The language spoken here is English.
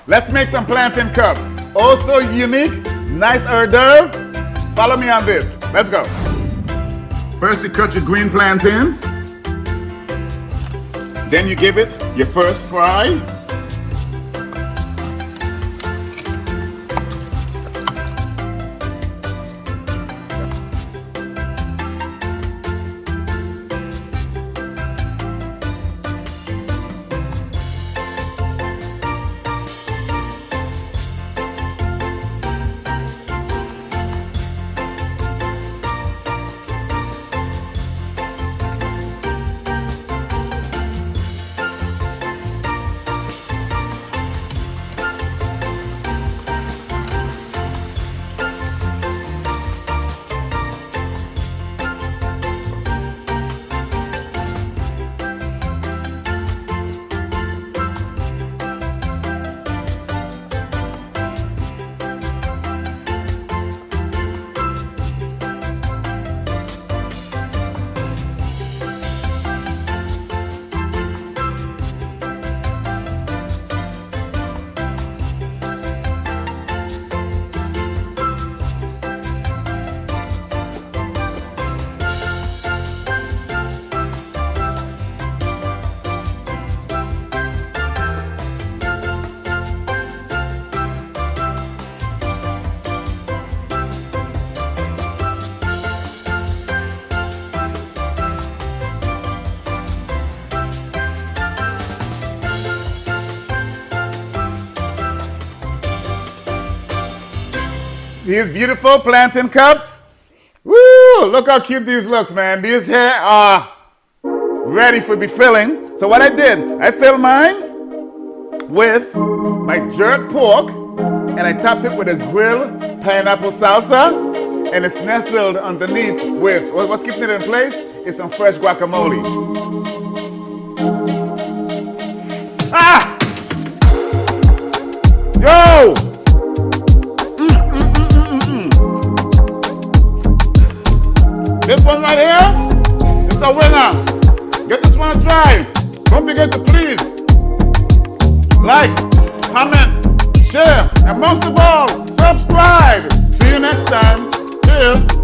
Let's make some plantain cups. Also unique, nice hors d'oeuvre. Follow me on this. Let's go. First you cut your green plantains. Then you give it your first fry. These beautiful plantain cups. Woo! Look how cute these look, man. These here are ready for befilling. So what I did, I filled mine with my jerk pork, and I topped it with a grilled pineapple salsa, and it's nestled underneath with, what's keeping it in place is some fresh guacamole. Ah! Yo! This one right here is a winner. Get this one a try. Don't forget to please like, comment, share, and most of all, subscribe. See you next time. Cheers.